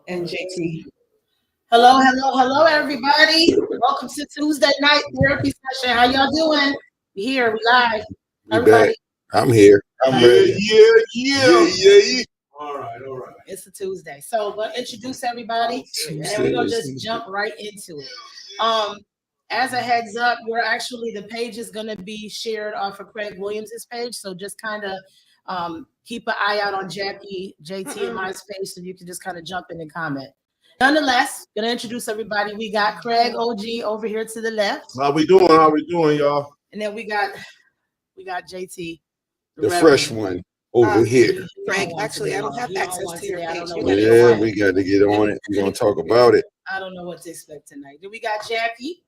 and JT. Hello, everybody. Welcome to Tuesday night therapy session. How y'all doing? We here, we live. We back. I'm here. I'm ready. Yeah. All right. It's a Tuesday. So we'll introduce everybody and then we're gonna just jump right into it. As a heads up, the page is gonna be shared off of Craig Williams's page. So just kind of keep an eye out on Jackie, JT, and my space so you can just kind of jump in and comment. Nonetheless, gonna introduce everybody. We got Craig OG over here to the left. How we doing, y'all? And then we got JT, the fresh one over here. Craig, actually, I don't have access to your page. Yeah, we got to get on it. We're gonna talk about it. I don't know what to expect tonight. Then we got Jackie.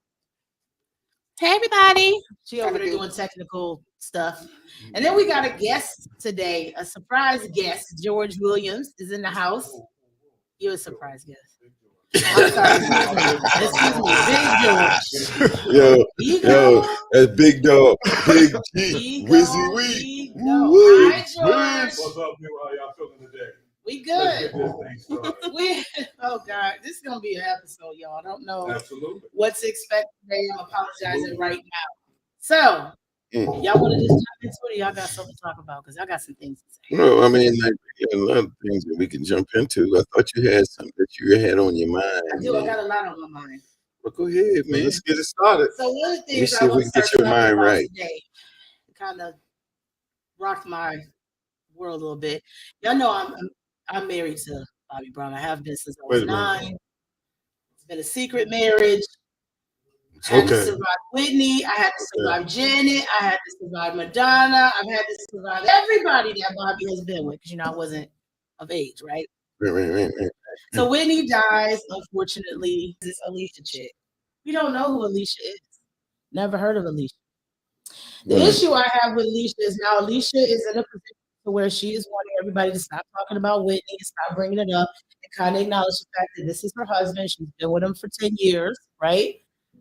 Hey, everybody. She over there doing technical stuff. And then we got a guest today, a surprise guest. George Williams is in the house. You're a surprise guest. I'm sorry, excuse me, Big George. Yo, that's Big Dog, Big G, Wizzy Wee. Hi, George. What's up, how y'all feeling today? We good. Oh God, this is gonna be an episode, y'all. I don't know what to expect today. I'm apologizing right now. So, y'all want to just jump into it, or y'all got something to talk about? Because I got some things to say. No, I mean, like, a lot of things that we can jump into. I thought you had something that you had on your mind. I do. Man. I got a lot on my mind. Well, go ahead, man. Let's get it started. So one of the things see if we can get your mind right today, kind of rocked my world a little bit. Y'all know I'm married to Bobby Brown. I have been since I was 9. It's been a secret marriage. I had to survive Whitney. I had to survive Janet. I had to survive Madonna. I've had to survive everybody that Bobby has been with because, I wasn't of age, right? Right. So Whitney dies, unfortunately. This Alicia chick. We don't know who Alicia is. Never heard of Alicia. The issue I have with Alicia is now Alicia is in a position where she is wanting everybody to stop talking about Whitney and stop bringing it up and kind of acknowledge the fact that this is her husband. She's been with him for 10 years, right?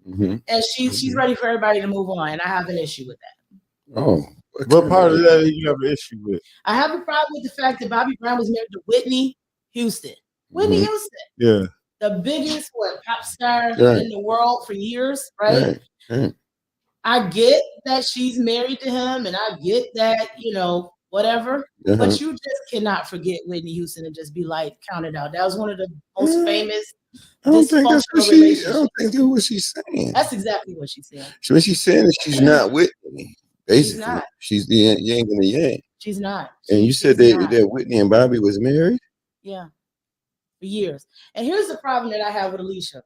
Mm-hmm. And she's ready for everybody to move on, and I have an issue with that. Oh, what part of that you have an issue with? I have a problem with the fact that Bobby Brown was married to Whitney Houston. Whitney Houston, yeah, the biggest pop star in the world for years, right? I get that she's married to him, and I get that whatever, but you just cannot forget Whitney Houston and just be like, count it out. That was one of the most famous. I don't think that's what she's saying. That's exactly what she's saying. What she's saying is she's not Whitney. Basically, she's the yang and the yang. She's not. And you said that Whitney and Bobby was married? Yeah, for years. And here's the problem that I have with Alicia.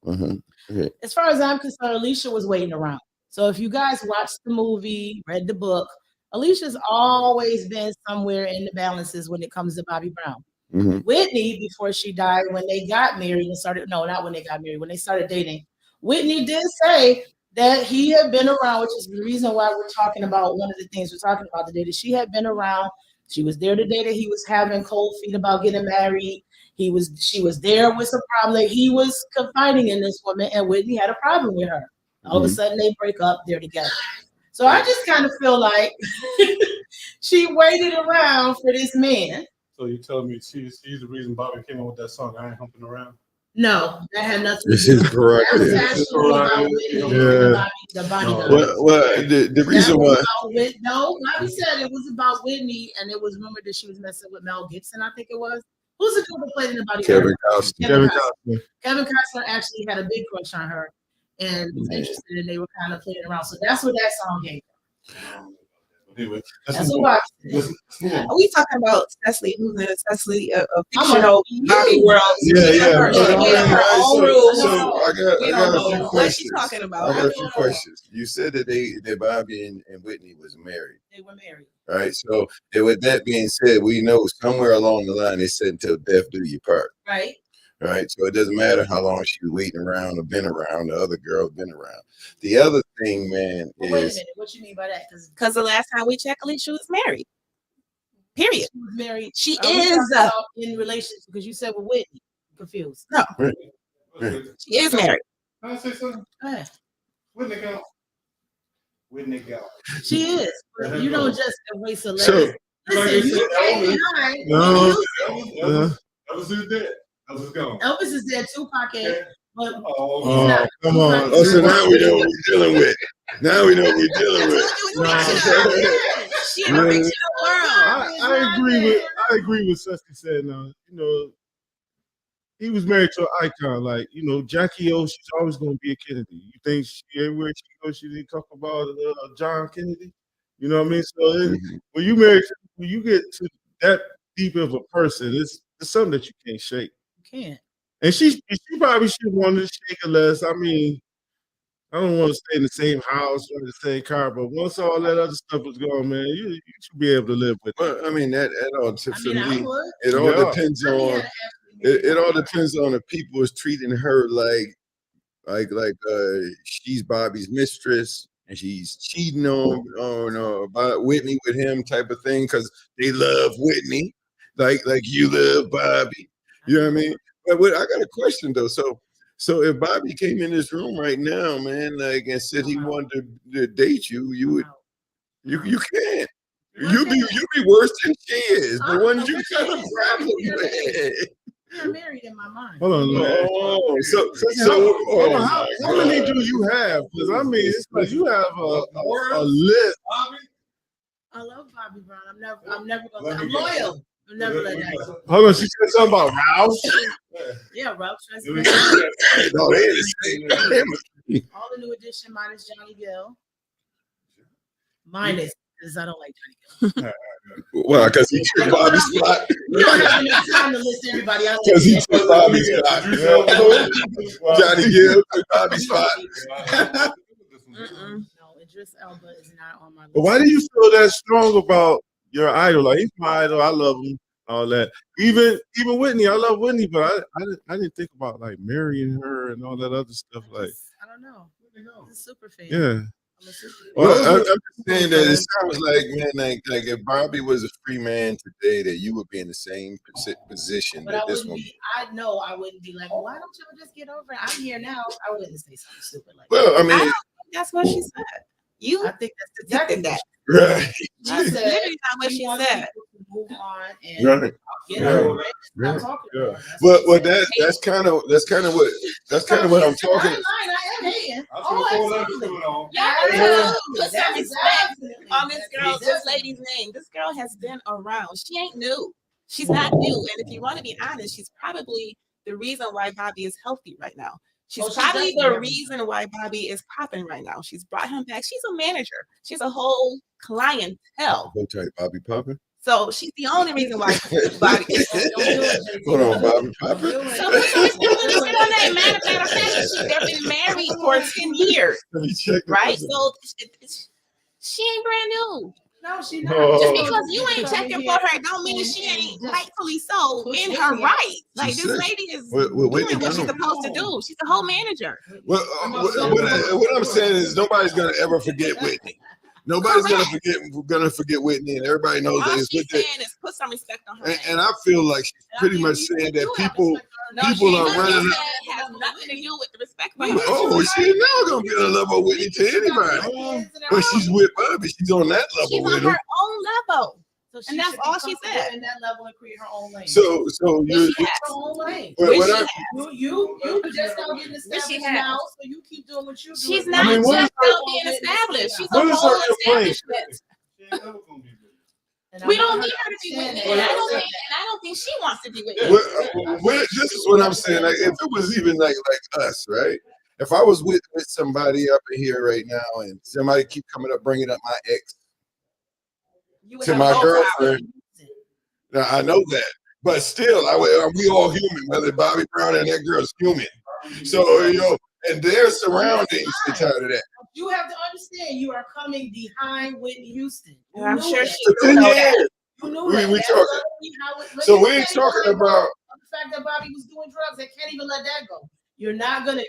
Okay. As far as I'm concerned, Alicia was waiting around. So if you guys watched the movie, read the book, Alicia's always been somewhere in the balances when it comes to Bobby Brown. Whitney, before she died, when they got married and started, no, not when they got married, when they started dating, Whitney did say that he had been around, which is the reason why we're talking about one of the things we're talking about today, that she had been around. She was there the day that he was having cold feet about getting married. She was there with some problem that he was confiding in this woman, and Whitney had a problem with her. All of a sudden they break up, they're together. So I just kind of feel like she waited around for this man. So you're telling me she's the reason Bobby came up with that song, I Ain't Humping Around? No, that had nothing to do with it. This is correct. That was actually about Whitney, the bodyguard. Well, the reason why. Bobby said it was about Whitney, and it was rumored that she was messing with Mel Gibson, I think it was. Who's the dude that played in the bodyguard? Kevin Costner. Kevin Costner actually had a big crush on her and was interested, and they were kind of playing around. So that's what that song gave her. Anyway, that's what Are we talking about Cecily, who's in Cecily, a fictional Bobby world? Yeah. So I got a few questions. What she's talking about? I got a few questions. You said that Bobby and Whitney was married. They were married. All right. So with that being said, we know somewhere along the line they said until death do you part. Right. Right. So it doesn't matter how long she was waiting around or been around. The other girl's been around. The other thing, man, is. Wait a minute. What you mean by that? Because the last time we checked, Alicia was married. Period. She was married. She is in relationship because you said with Whitney. I'm confused. No. Right. She is married. Can I say something? Go ahead. Whitney go. Whitney go. She is. But you don't just erase a letter. So, listen, you can't deny. That Elvis is dead. Elvis is gone. Elvis is dead. Tupac ain't. But Oh, not. come on. Oh, so now we know what we're dealing with. Now we know what we're dealing with. She in a fictional world. I agree with Sesky said. Now, you know, he was married to an icon. Like, you know, Jackie O, she's always going to be a Kennedy. You think everywhere she goes, she didn't talk about John Kennedy? You know what I mean? So when you get to that deep of a person, it's something that you can't shake. You can't. And she probably should want to shake it less. I mean, I don't want to stay in the same house or the same car, but once all that other stuff is gone, man, you should be able to live with it. Well, I mean, that all for me, would. it all depends on it all depends on if people is treating her like she's Bobby's mistress and she's cheating on Whitney with him type of thing because they love Whitney like you love Bobby. You know what I mean? But I got a question though. So if Bobby came in this room right now, man, like and said he wanted to date you, you can't. You be worse than she is. The ones you got a problem with. You're married in my mind. Hold on, man. How many do you have? Because I mean, it's like you have a list. I love Bobby Brown. I'm never gonna. I'm loyal. I'm never let that go. Hold on, she said something about Ralph. Yeah, Ralph. No, they ain't the same. All the new edition minus Johnny Gill. Minus because I don't like Johnny Gill. Well, because he took Bobby's spot. You don't have enough time to list everybody else. Because he took Bobby's spot. Johnny Gill took Bobby's spot. No, Idris Elba is not on my list. But why do you feel that strong about your idol? Like, he's my idol. I love him. All that. Even Whitney. I love Whitney, but I didn't think about like marrying her and all that other stuff. Like, I don't know. I'm a super fan. Yeah. Well, I'm just saying that it sounds like, man, like if Bobby was a free man today, that you would be in the same position But that this one. I know I wouldn't be like, why don't y'all just get over it? I'm here now. I wouldn't say something stupid like that. Well, I mean, I don't think that's what she said. I think that's Detected that. right. She said, literally not what she said. Move on and Right. get over it. Stop talking about it. Well, that's kind of what I'm talking. I am hating. Put some respect on this girl, this lady's name. This girl has been around. She ain't new. She's not new. And if you want to be honest, she's probably the reason why Bobby is healthy right now. She's probably the reason why Bobby is popping right now. She's brought him back. She's a manager. She's a whole clientele. Hold tight, Bobby popping. So she's the only reason why Bobby is. Hold on, Bobby popping. So this girl named Matter of fact, they've been married for 10 years. Let me check. Right? So she ain't brand new. No, she not. Just because you ain't checking for her don't mean she ain't rightfully so in her right. Like this lady is doing what she's supposed to do. She's a whole manager. Well, what I'm saying is nobody's gonna ever forget Whitney. Nobody's gonna forget Whitney, and everybody knows All that it's she's with it. saying is put some respect on her. And I feel like she's pretty much saying that people are running. Has nothing to do with the respect. Oh, she's never gonna be in a level with to anybody. But she's with Bobby. She's on that level She's with on him. her own level. And that's all she said. In that level and create her own lane. So you her own lane. You just don't get established now, so you keep doing what you do. She's not just being established. She's a whole establishment. We don't need her to be with me, and I don't think she wants to be with me. This is what I'm saying. Like, if it was even like us, right? If I was with somebody up in here right now, and somebody keep coming up bringing up my ex to my girlfriend, now I know that, but still, we all human. Whether Bobby Brown and that girl's human, so and their surroundings are tired of that. You have to understand, you are coming behind Whitney Houston. I'm sure she for 10 years. You knew we that. talking. So we ain't talking about the fact that Bobby was doing drugs. They can't even let that go. You're not gonna.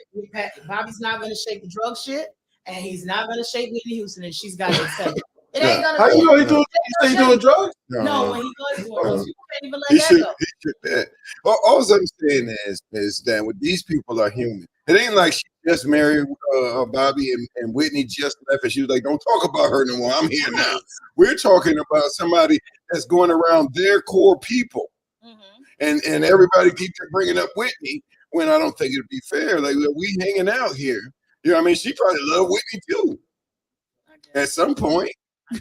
Bobby's not gonna shake the drug shit, and he's not gonna shake Whitney Houston, and she's got to accept it. It ain't gonna. How you know he doing drugs? No, when he was doing drugs, you can't even let that go. He should that. All I'm saying is that with these people are human. It ain't like she just married Bobby and Whitney just left, and she was like, "Don't talk about her no more. I'm here now." We're talking about somebody that's going around their core people. and everybody keeps bringing up Whitney when I don't think it'd be fair. Like we hanging out here, you know what I mean? She probably loved Whitney too at some point.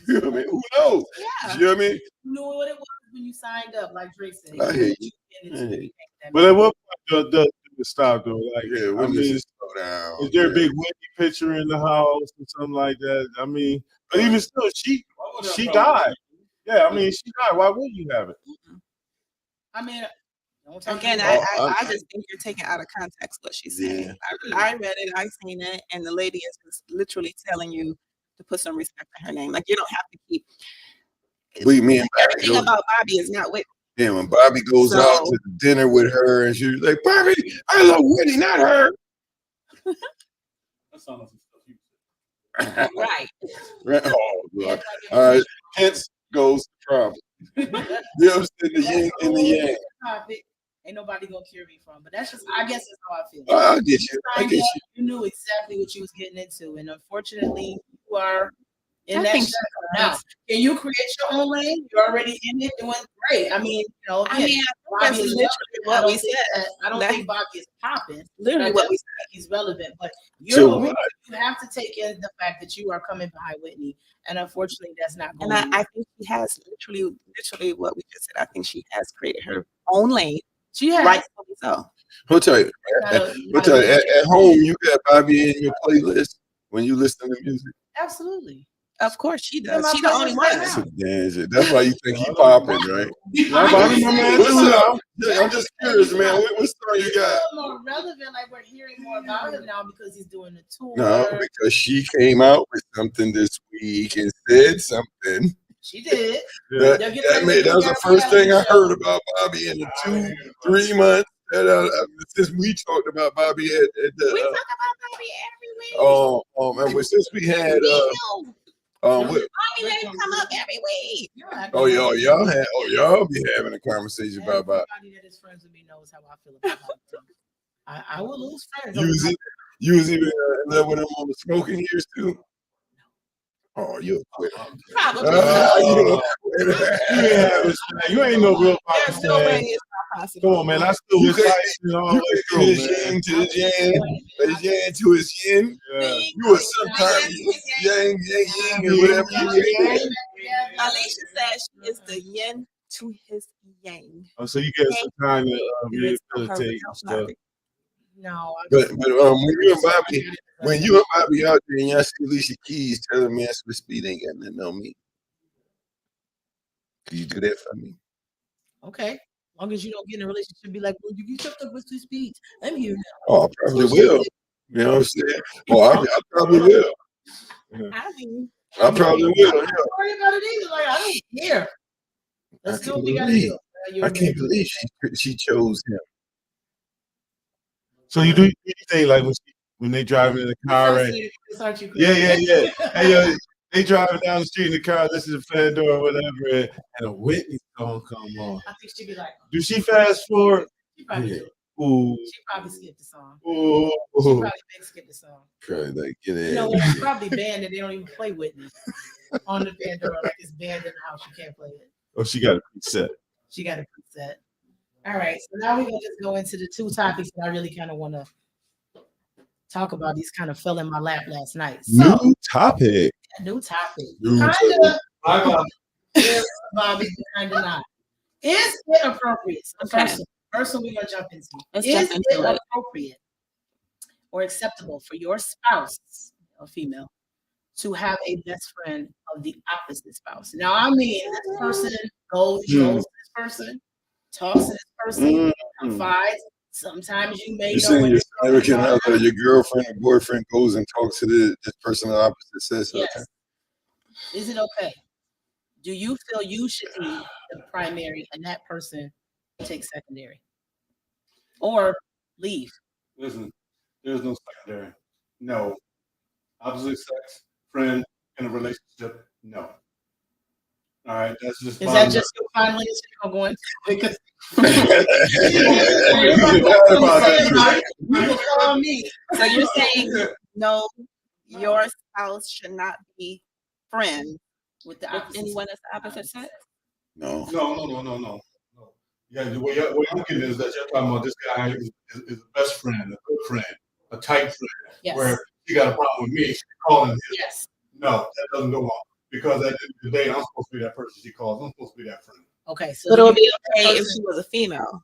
You know what I mean? Who knows? Yeah. You know what I mean? You knew what it was when you signed up, like Drake said. I hate you. But at what point does it stop though? Like, Yeah, I mean, slow down. is there a big Whitney picture in the house or something like that? I mean, but even still, she died. Yeah, I mean, she died. Why would you have it? I mean, again, I just think you're taking out of context what she's saying. Yeah. I read it, I seen it, and the lady is just literally telling you to put some respect in her name. Like, you don't have to keep. Me and everything about Bobby is not with. Yeah, when Bobby goes out to dinner with her, and she's like, "Bobby, I love Whitney, not her." Right. Right. Oh, God. All right. Hence goes the problem. You understand the yin and the yang. Ain't nobody gonna cure me from, but that's just, I guess that's how I feel. I get you. I get you. You knew exactly what you was getting into, and unfortunately, you are in that think now. Can you create your own lane? You're already in it, doing great. I mean, you know, again, that's literally what we said. I don't think Bobby is popping. Literally what we said. He's relevant, but you have to take in the fact that you are coming behind Whitney, and unfortunately, that's not going. And I think she has literally what we just said. I think she has created her own lane. She has. Rightfully so. I'll tell you. At home, you got Bobby in your playlist when you listen to music. Absolutely. Of course she does. She's the only one. That's why you think he popping, right? I'm just curious, man. What song you got? More relevant, like we're hearing more about him now because he's doing the tour. No, because she came out with something this week and said something. She did. That was the first thing I heard about Bobby in the 2-3 months since we talked about Bobby at the. We talk about Bobby every week. Since we had Bobby let him come up every week. Y'all be having a conversation about Bobby. Everybody that is friends with me knows how I feel about Bobby. I will lose friends. You was even in love with him on the smoking years too. Oh, you're a quitter. You ain't no real There's no way it's not possible. Come on, man. I still wish his yin to his yang, his yang to his yin. Yeah. You were sometimes yang, or whatever you yang. Alicia says she is the yin to his yang. Oh, so you get some time to rehabilitate and stuff. No, but when you and Bobby out there and y'all see Alicia Keys telling me that's what speed ain't got nothing on me. Could you do that for me? Okay. As long as you don't get in a relationship, be like, well, you kept up with 2 speeds. I'm here now. Oh, I probably will. You know what I'm saying? Oh, I probably will. I probably will. Yeah. I'm not worried about it either. Like, I don't care. Let's do what we gotta do. I can't believe she chose him. So you think like when they driving in the car and hey, they driving down the street in the car, this is a Fender or whatever, and a Whitney song come on. I think she'd be like, do she fast forward? She probably do. Ooh. She probably skipped the song. Ooh. She probably skip the song. Probably like get in. You know, it's probably banned and they don't even play Whitney on the Pandora. Like it's banned in the house. You can't play it. Oh, she got a preset. She got a preset. All right, so now we're gonna just go into the 2 topics that I really kind of want to talk about. These kind of fell in my lap last night. So, new topic. Kind of. Bobby, kind of not. Is it appropriate? So first one we're gonna jump into. Is it appropriate or acceptable for your spouse, or female, to have a best friend of the opposite spouse? Now, I mean, this person goes to this person. Talks to this person, confides. Sometimes you may know when your girlfriend or boyfriend goes and talks to this person of the opposite sex. Yes. Okay. Is it okay? Do you feel you should be the primary and that person take secondary? Or leave? Listen, there's no secondary. No. Opposite sex, friend in a relationship, no. All right, that's just. Is that just your final answer you're going to? Because so you're saying no, your spouse should not be friends with anyone that's the opposite sex? No. Yeah, the way I'm getting is that you're talking about this guy is a best friend, a good friend, a tight friend. Yes. Where she got a problem with me, she calling him. Yes. No, that doesn't go on. Because at the end of the day, I'm supposed to be that person she calls. I'm supposed to be that friend. Okay, so But it would be okay if she was a female.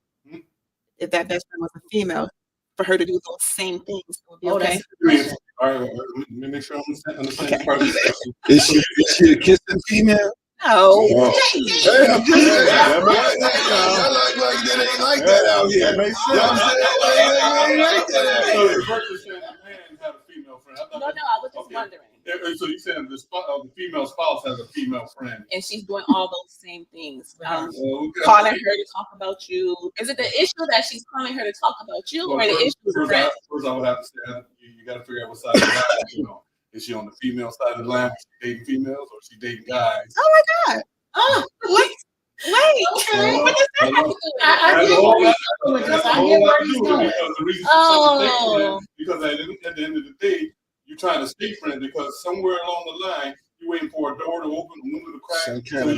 If that best friend was a female, for her to do those same things, it would be okay. All right, let me make sure I understand this part of the question. Is she a kissing female? No. Hey, I'm just saying. Like that ain't like that out here. Makes sense. You know what I'm saying? Ain't like that out So here. the person said the man had a female friend. No, I was just wondering. So you said the female spouse has a female friend. And she's doing all those same things. Calling her to talk about you. Is it the issue that she's calling her to talk about you, or the issue is the friend? First, I would have to say you got to figure out what side of the line. You know, is she on the female side of the line? Is she dating females, or is she dating guys? Oh my God! Oh, wait. Okay. What does that have to do with it? I get where he's going with this. I get where he's going. Because at the end of the day, you're trying to stay friends because somewhere along the line, you're waiting for a door to open, a window to crack. Some kind of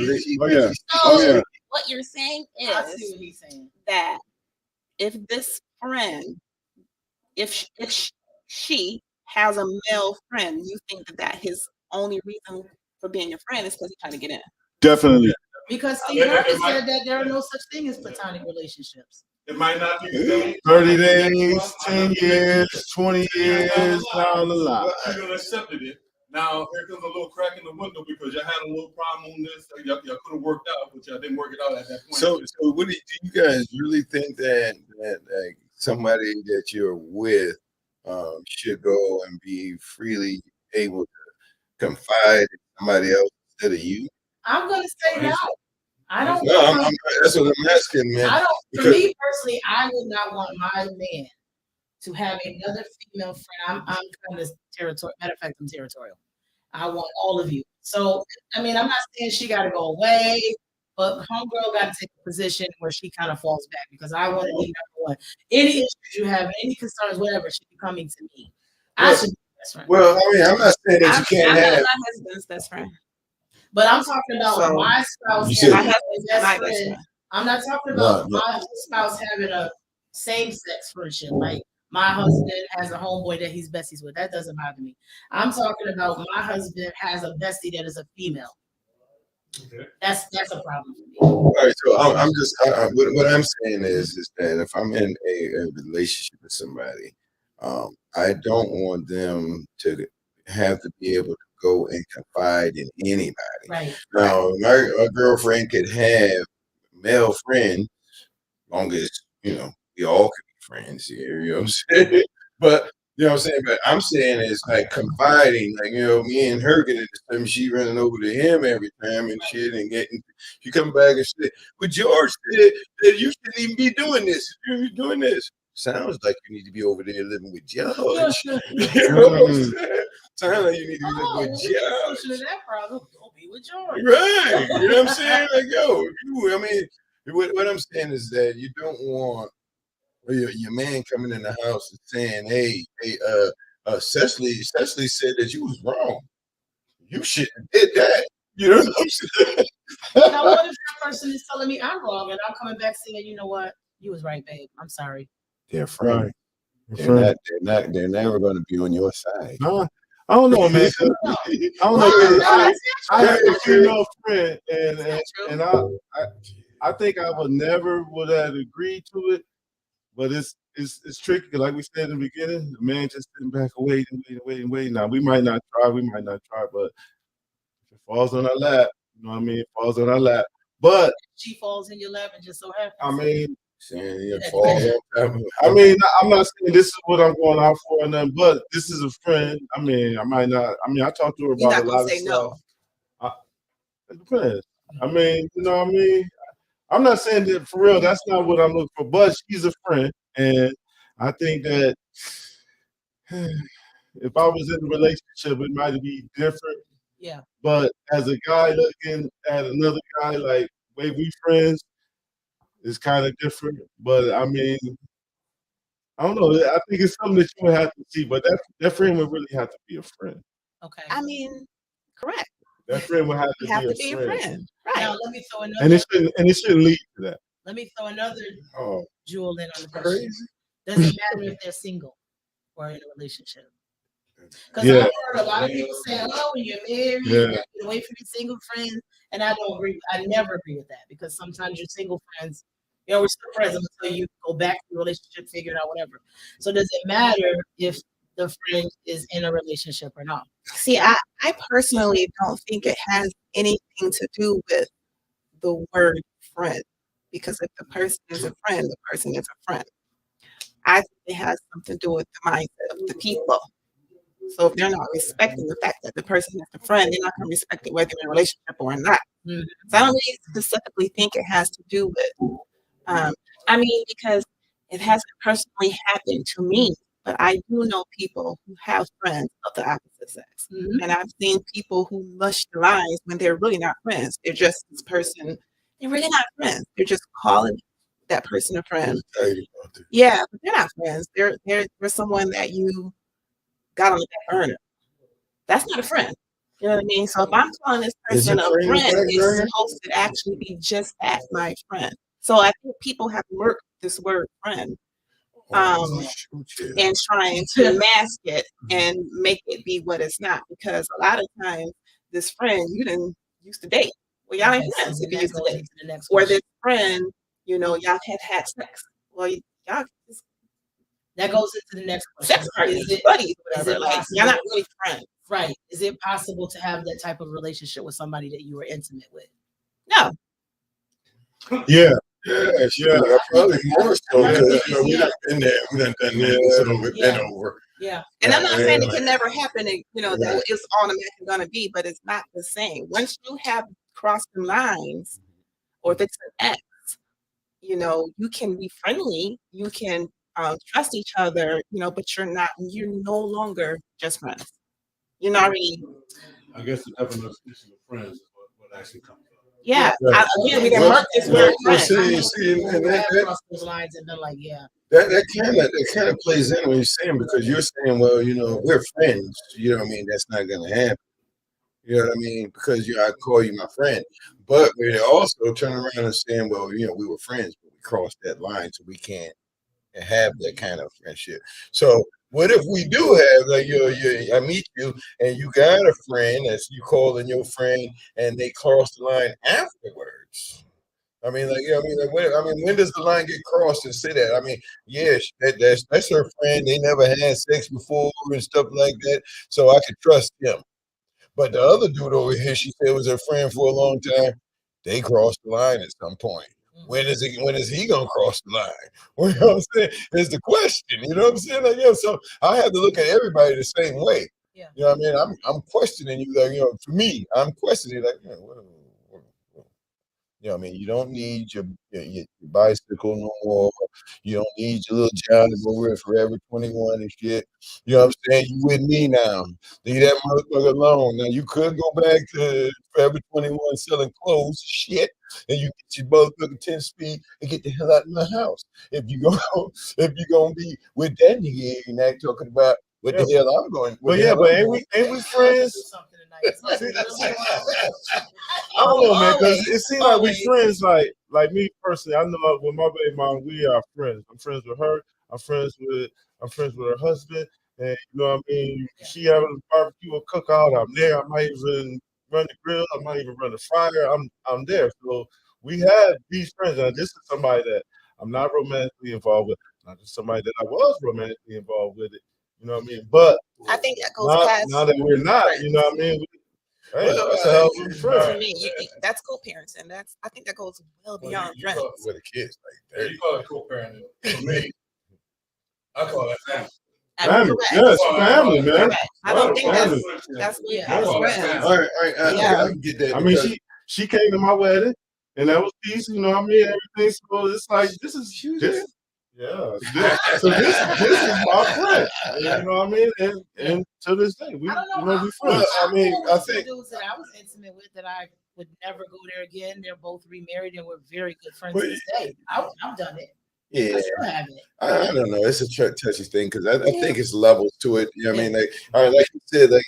So what you're saying I see what is he's saying. that if this friend, if she has a male friend, you think that his only reason for being your friend is because he's trying to get in. Definitely. Because Steve Harvey said that there are no such thing as platonic relationships. It might not be 30 days, 10 years, 20 years down the line. You're gonna accept it. Now here comes a little crack in the window because you had a little problem on this. Y'all could have worked out, but y'all didn't work it out at that point. So what do you guys really think that like somebody that you're with should go and be freely able to confide in somebody else instead of you? I'm gonna say no. I don't. No, that's what I'm asking, man. I don't. For me personally, I would not want my man to have another female friend. I'm kind of territorial. Matter of fact, I'm territorial. I want all of you. So I mean, I'm not saying she got to go away, but homegirl got to take a position where she kind of falls back because I want to be number one. Any issues you have, any concerns, whatever, should be coming to me. I should be best friend. Well, I mean, I'm not saying that you can't have. My husband's best friend. But I'm talking about my spouse having a best friend. I'm not talking about my spouse having a same-sex friendship. Like my husband has a homeboy that he's besties with. That doesn't bother me. I'm talking about my husband has a bestie that is a female. Okay. That's a problem for me. All right, so I'm just what I'm saying is that if I'm in a relationship with somebody, I don't want them to have to be able to go and confide in anybody. Right. Now, my girlfriend could have male friends, long as we all could be friends here. You know what I'm saying? But you know what I'm saying. But I'm saying it's like confiding, like me and her get into something. She running over to him every time and shit, and she come back and say, "But George said that you shouldn't even be doing this. You're doing this." Sounds like you need to be over there living with George. You know what I'm saying? Sounds like you need to be living with George. Solution to that problem, go be with George. Right. You know what I'm saying? Like, what I'm saying is that you don't want your man coming in the house and saying, hey, Cecily said that you was wrong. You shouldn't have did that. You know what I'm saying? Now, what if that person is telling me I'm wrong and I'm coming back saying, you know what? You was right, babe. I'm sorry. They're friends. They're never going to be on your side. No, I don't know, man. I don't know. I have a female friend, and I think I would have agreed to it, but it's tricky. Like we said in the beginning, the man just sitting back and waiting. Now we might not try, but if it falls on our lap, you know what I mean? It falls on our lap. But she falls in your lap and just so happens. I mean, I'm not saying this is what I'm going out for or nothing, but this is a friend. I mean, I might not. I mean, I talked to her about a lot of stuff. It depends. I mean, you know what I mean? I'm not saying that for real. That's not what I'm looking for, but she's a friend. And I think that if I was in a relationship, it might be different. Yeah. But as a guy looking at another guy, like, way we friends, is kind of different. But I mean, I don't know. I think it's something that you would have to see. But that friend would really have to be a friend. Okay. I mean, correct. That friend would have to be a friend. Right. Now let me throw another. And it shouldn't lead to that. Let me throw another jewel in on the question. Crazy. Does it matter if they're single or in a relationship? Because I've heard a lot of people saying, "Oh, when you're married, you get away from your single friends," and I don't agree. I never agree with that because sometimes your single friends, we're still friends until you go back to the relationship, figure it out, whatever. So does it matter if the friend is in a relationship or not? See, I personally don't think it has anything to do with the word friend, because if the person is a friend, the person is a friend. I think it has something to do with the mindset of the people. So if they're not respecting the fact that the person is a friend, they're not going to respect it whether they're in a relationship or not. Mm-hmm. So I don't really specifically think it has to do with, because it hasn't personally happened to me, but I do know people who have friends of the opposite sex. Mm-hmm. And I've seen people who mush the lines when they're really not friends. They're just this person. They're really not friends. They're just calling that person a friend. Yeah, but they're not friends. They're someone that you got on the back burner. That's not a friend. You know what I mean? So if I'm calling this person a friend, it's supposed to actually be just that, my friend. So I think people have worked this word friend and trying to mask it and make it be what it's not. Because a lot of times this friend you didn't used to date. Well, y'all ain't friends if you used to date. Or this friend, y'all had sex. Well, y'all just that goes into the next question. Sex partners, buddies, whatever. Like, you're not really friends. Right. Is it possible to have that type of relationship with somebody that you were intimate with? No. Yeah. Yeah, probably more so because we done been there, we done done that, so we've been over. Yeah, and I'm not saying it can never happen, and that it's automatically gonna be, but it's not the same. Once you have crossed the lines, or if it's an ex, you can be friendly, you can trust each other, but you're no longer just friends. You're not really. I guess the definition of friends is what actually comes up. Yeah, again, we didn't mark this word friend. And that those lines and then that kind of plays in what you're saying, because you're saying, well, we're friends. You know what I mean? That's not gonna happen. You know what I mean? Because I call you my friend, but we also turn around and saying, well, we were friends, but we crossed that line, so we can't have that kind of friendship. So what if we do have I meet you and you got a friend that's you calling your friend and they cross the line afterwards? When does the line get crossed and say that? That's her friend. They never had sex before and stuff like that, so I could trust them. But the other dude over here, she said was her friend for a long time. They crossed the line at some point. When is he gonna cross the line? You know what I'm saying? Is the question. You know what I'm saying? So I have to look at everybody the same way. Yeah. You know what I mean? I'm questioning you. For me, I'm questioning you don't need your bicycle no more. You don't need your little job to go with Forever 21 and shit. You know what I'm saying? You with me now. Leave that motherfucker alone. Now, you could go back to Forever 21 selling clothes, shit, and you get your motherfucking 10-speed and get the hell out of my house. If you're gonna be with that nigga, you're not talking about what the hell I'm going. But ain't we friends? I don't know, man, because it seems like we friends. Like me personally, I know with my baby mom, we are friends. I'm friends with her. I'm friends with her husband, and she having a barbecue or cookout, I'm there. I might even run the grill. I might even run the fryer. I'm there. So we have these friends, and this is somebody that I'm not romantically involved with. Not just somebody that I was romantically involved with it. You know what I mean? But I think that goes past. Now that we're not, you know what I mean? That's a hell of a friend. To me, that's co-parenting. I think that goes well beyond friends. With the kids, like you call it co-parenting. For me, I call it family. Family, yes, family, man. I don't think that's friends. All right. I get that. I mean, she came to my wedding, and that was peace. You know what I mean? Everything. So it's like this is huge. Yeah. So this is my friend. You know what I mean? And to this day, we we friends. I think dudes that I was intimate with that I would never go there again. They're both remarried and we're very good friends to this day. I've done it. Yeah. Have it. I don't know. It's a touchy thing because I think it's levels to it. You know what I mean? Like, like you said, like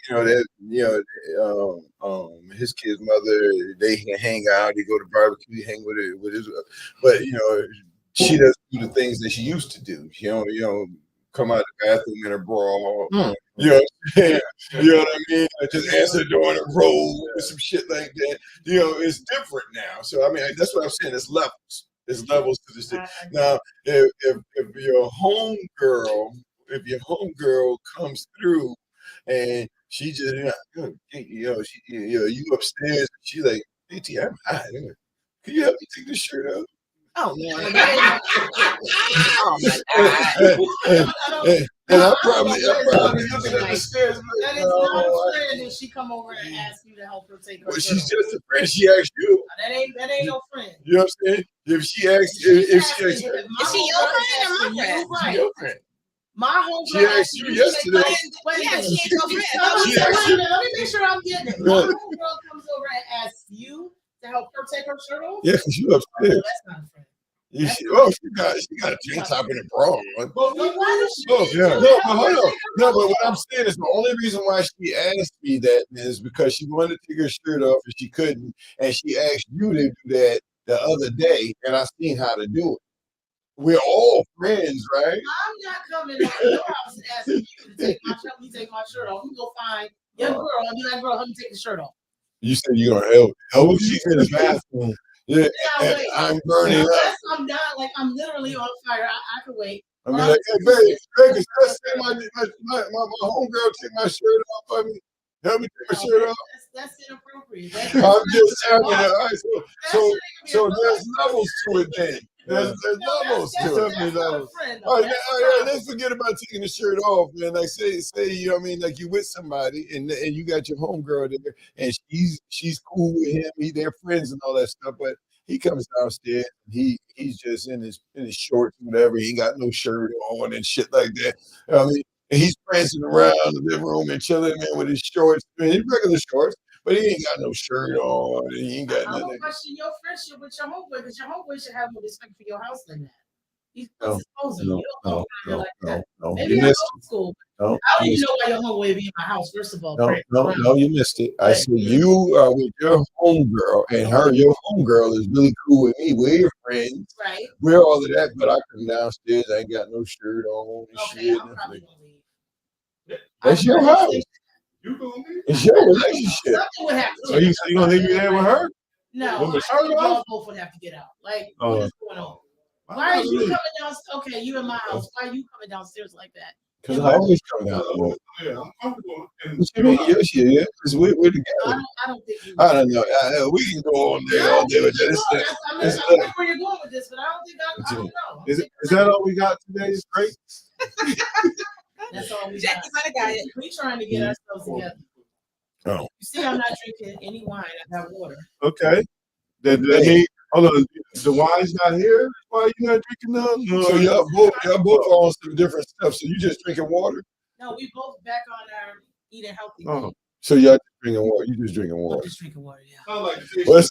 his kid's mother, they can hang out, they go to barbecue, hang with his, but she doesn't do the things that she used to do. Come out of the bathroom in a bra. You know what I'm saying? You know what I mean? Just answer the door in a robe or some shit like that. It's different now. So I mean, that's what I'm saying. It's levels. There's levels to this shit. Now, if your homegirl comes through and she just you upstairs and she like, BT, I'm hot. Can you help me take this shirt off? Oh no! Oh my God! And I'm probably looking at the stairs. That is not a friend if she come over and ask you to help her take her. Well, she's just a friend. She asked you. That ain't no friend. You know what I'm saying? If she asks, Is she your friend or my friend? She's your friend. My whole she asked you yesterday. Yeah, she ain't your friend. Let me make sure I'm getting it. My homegirl comes over and asks you to help her take her shirt off. Yeah, because you upstairs. That's not a friend. She got a tank top in a bra. But why does she No, but what I'm saying is the only reason why she asked me that is because she wanted to take her shirt off and she couldn't, and she asked you to do that the other day, and I seen how to do it. We're all friends, right? I'm not coming to your house and asking you to take my shirt off. We go find your girl and be like, girl, let me take the shirt off. You said you're gonna help. She's in the bathroom. Yeah, wait. I'm burning up. Unless I'm done, like I'm literally on fire. I could wait. I mean, like, hey, babe, just say my homegirl take my shirt off for me. Help me take my shirt off. That's inappropriate. I'm just telling you. All right, so there's levels to it then. There's levels to it. All right, let's forget about taking the shirt off, man. Like say, you know what I mean, like you with somebody and you got your homegirl there and she's cool with him, they're friends and all that stuff, but he comes downstairs and he's just in his shorts and whatever, he ain't got no shirt on and shit like that. You know what I mean? And he's prancing around the living room and chilling, man, with his shorts, his regular shorts. But he ain't got no shirt on. And he ain't got nothing. I'm question your friendship with your homeboy because your homeboy should have more respect for your house than that. He's No. Maybe You I'm missed old school. No, I don't even know why your homeboy be in my house. First of all, no, you missed it. I said you are with your homegirl, and your homegirl is really cool with me. We're your friends. Right. We're all of that, but I come downstairs. I ain't got no shirt on. Okay, I'm probably gonna leave. That's your house. You gonna leave? It's your relationship. Something would have to. So you gonna leave me there with her? No, With I think y'all both would have to get out. Like, what is going on? Why are you coming downstairs? Okay, you in my house. Why are you coming downstairs like that? Because I always come down the road. Yeah, I'm comfortable. What you mean? Yes, yeah. Because we're together. I don't think you. I don't know. We can go on there all day with that. I know where you're going with this, but I don't think I don't know. Is that all we got today? Is great. That's all we Jackie might have got it. We trying to get ourselves together. Oh. You see, I'm not drinking any wine. I got water. Okay. Hold on. The wine's not here. Why are you not drinking none? No. So y'all both on some different stuff. So you just drinking water? No, we both back on our eating healthy. Oh. So y'all just drinking water? You just drinking water? I'm just drinking water. Yeah. Well, it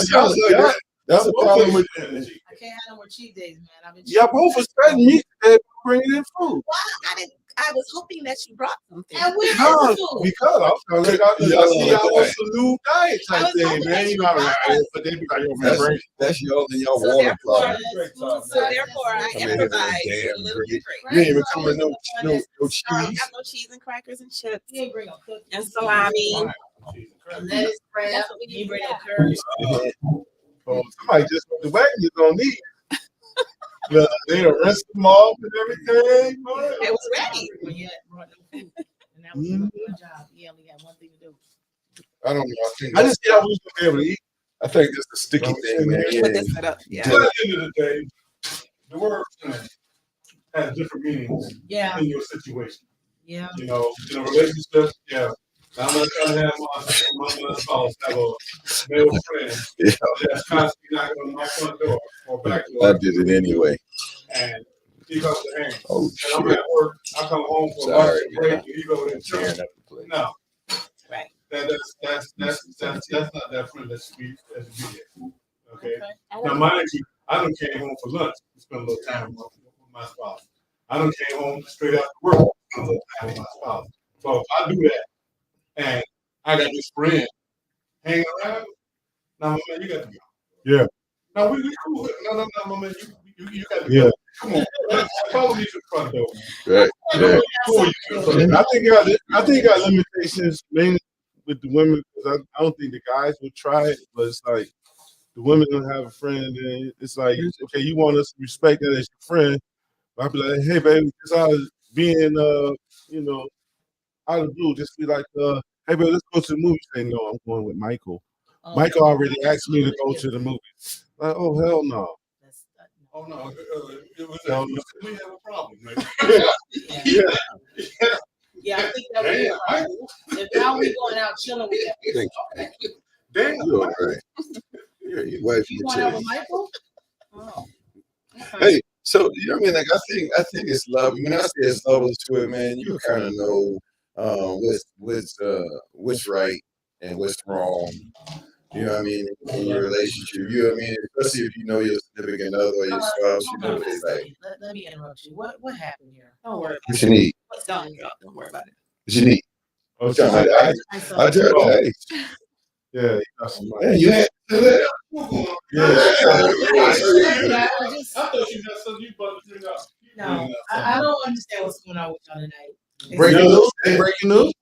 sounds like that. That's a problem with. I can't have no more cheat days, man. I've been. Yeah, both are spreading meat today, bringing in food. Well, I was hoping that you brought something. And we're No, food. because I was trying to look out Yeah, I see y'all yeah. on some new diet type thing, man. You know, but they be like, yo, man, That's y'all and y'all So water therefore, problem. I improvise a little bit. You ain't even come with no I cheese. don't got no cheese and crackers and chips. He ain't bring no cookies. And so, I mean, Lettuce, bread. That's what we He need bring to no curry. somebody just went to wedding you gonna need. Yeah, they done rinsed them off and everything. it was ready. Well, yeah, brought no food. And that was my job. He only had one thing to do. I don't know. I just see how we gonna be able to eat. I think that's a sticky thing, man. Put this set up. Yeah. But at the end of the day, the word friend has different meanings Yeah. in your situation. Yeah. You know, in a relationship, yeah. I'm not trying to have my spouse have a male friend that's constantly knocking on my front door or back door. I did it anyway. And he comes to hand. Oh, And I'm shit. at work. I come home for Sorry, lunch break. man. And you go to Tearing church. up the place. No, Right. that's not that friend that should be there. Okay. Okay. Now, mind you, I done came home for lunch, spent a little time with my spouse. I done came home straight after work, spent a little time with my spouse. So if I do that, and I got this friend hanging around, now, my man, you got to go. Yeah. No, we cool. No, my man, you got to go. Come on, follow me to the front door. Right. I think got limitations mainly with the women because I don't think the guys would try it, but it's like the women don't have a friend, and it's like, okay, you want us to respect that as your friend. But I'll be like, hey, baby, just out of being, out of the blue, just be like, hey, baby, let's go to the movie. Say, no, I'm going with Michael. Michael already asked me to go to the movie. Like, oh, hell no. Oh, no. We have a problem, man. Yeah, I think that would be a problem. If now we going out chilling with that. Okay. Damn. You're all right. Your wife You going out with Michael? Oh. Okay. Hey, so you know what I mean? Like I think it's love. When I say it's levels to it, man, you kind of know what's right and what's wrong. You know what I mean, in your relationship. You know what I mean? Especially if you know your significant other or your spouse, you know what they like. Let me interrupt you. What happened here? Don't worry. What you need? Don't worry about it. What you need? Oh, I tried to ice. Yeah, Man, you had to that. I thought you had something you about to bring up. No, I don't understand what's going on with y'all tonight. Breaking news? Breaking news?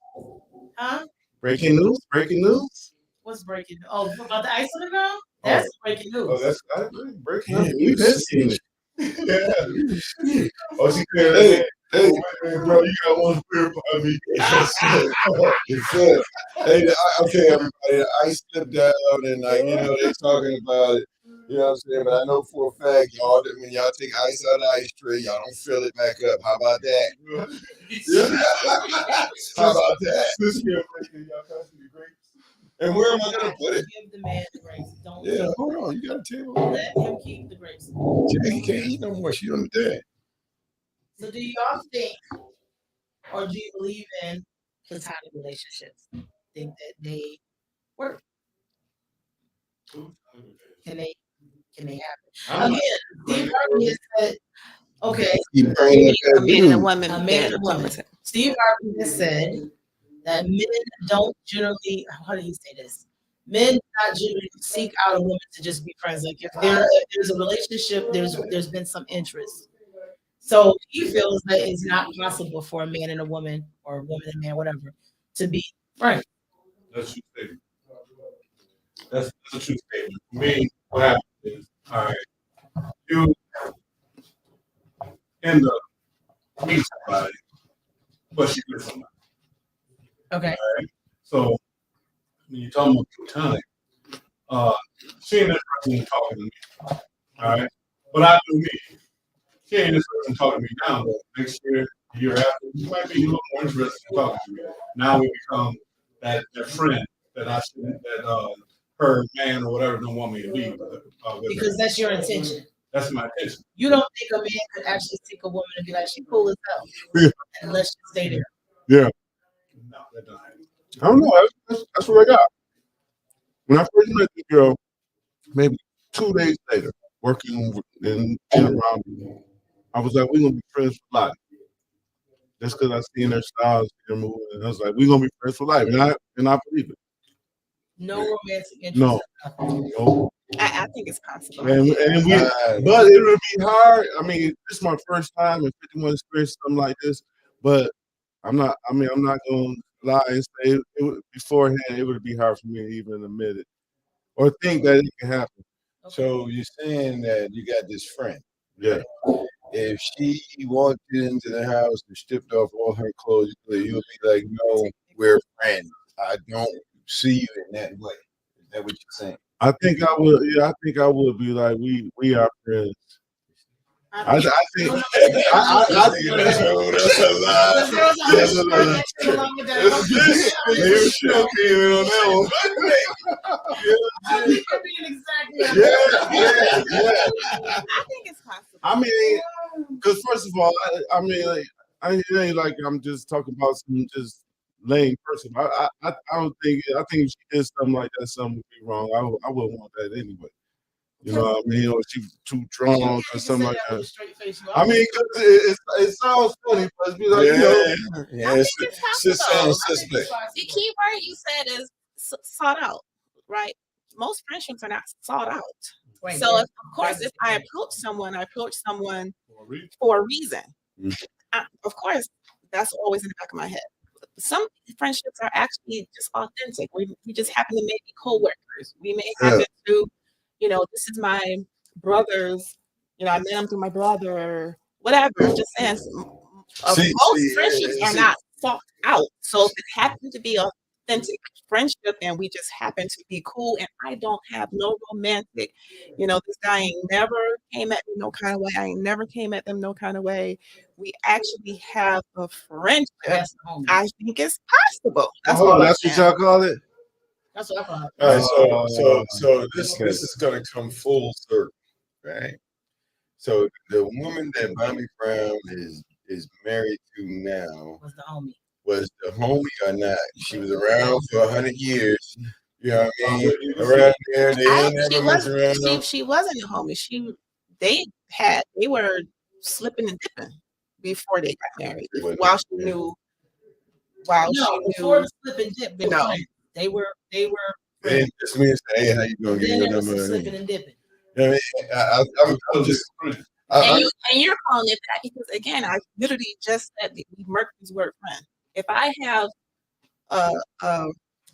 Huh? Breaking news? Breaking news? What's breaking? Oh, about the ice on the ground? That's breaking news. Oh, that's breaking news. We've been seeing it. Yeah. Oh, she said, hey, bro, you got one beer by me. Hey, okay, everybody, the ice slipped down and they're talking about it. You know what I'm saying? But I know for a fact, y'all, that when y'all take ice out of the ice tray, y'all don't fill it back up. How about that? How about that? And where am I gonna put it? Give the man the grapes. Don't. Yeah, hold on. You got a table. Let him keep the grapes. Jackie can't eat no more. She on the dead. So, do y'all think, or do you believe in platonic relationships? Think that they work? Can they happen? Again, Steve Harvey has said, okay. A man and a woman. A man and a woman. Steve Harvey has said that men don't generally, how do you say this? Men not generally seek out a woman to just be friends. Like if there's a relationship, there's been some interest. So he feels that it's not possible for a man and a woman, or a woman and a man, whatever, to be friends. That's a true statement. That's a true statement. For me, what happens is, all right, you end up meeting somebody, but she with somebody. Okay. All right. So when you're talking about platonic, she ain't that person talking to me. All right. But I do me. She ain't this person talking to me now, but next year, the year after, you might be a little more interested in talking to me. Now we become that friend that her man or whatever don't want me to be with. Because that's your intention. That's my intention. You don't think a man could actually take a woman and be like, she cool as hell, and let's just stay there. Yeah. No, that doesn't happen. I don't know. That's what I got. When I first met the girl, maybe 2 days later, working in around, I was like, we're gonna be friends for life. Just because I seen their styles, their moving, and I was like, we're gonna be friends for life, and I believe it. No romantic interest. No. I think it's possible. But it would be hard. I mean, this is my first time in 51 experience something like this. But I'm not gonna lie and say beforehand it would be hard for me to even admit it or think that it can happen. Okay. So you're saying that you got this friend. Yeah. If she walked into the house and stripped off all her clothes, you'll be like, no, we're friends. I don't see you in that way. Is that what you're saying? I think I would. Yeah, I think I would be like, we are friends. I think that's a lie. I think you're being exactly. I think it's possible. I mean, because first of all, it ain't like I'm just talking about some just lame person. I don't think. I think if she did something like that, something would be wrong. I wouldn't want that anyway. You know what I mean? Or she too drunk You or can't just something say like that with a that. straight face. I mean, 'cause it sounds funny, but be like, you know, Yeah, I it's think it's just sounds possible. suspect. The key word you said is sought out, right? Most friendships are not sought out. Right, So, right. of course, if I approach someone for a reason. Of course, that's always in the back of my head. Some friendships are actually just authentic. We just happen to maybe co-workers. We may happen to, this is my brother's, I met him through my brother, whatever. I'm just saying, most friendships are not sought out. So if it happened to be authentic friendship and we just happen to be cool and I don't have no romantic, this guy ain't never came at me no kind of way. I ain't never came at them no kind of way. We actually have a friendship. I think it's possible. That's what y'all call it? That's what I call it. All right, so this is gonna come full circle, right? So the woman that Bobby Brown is married to now Was the homie. Was the homie or not? She was around for 100 years. You know what I mean? Around there, they ain't never mess around. She wasn't a homie. They were slipping and dipping before they got married. While she knew. Before the slip and dip, they were. They just me and say, hey, how you doing? Then there was some slipping and dipping. You know what I mean? I'm just. And you're calling it that because again, I literally just said we marked this word friend. If I have I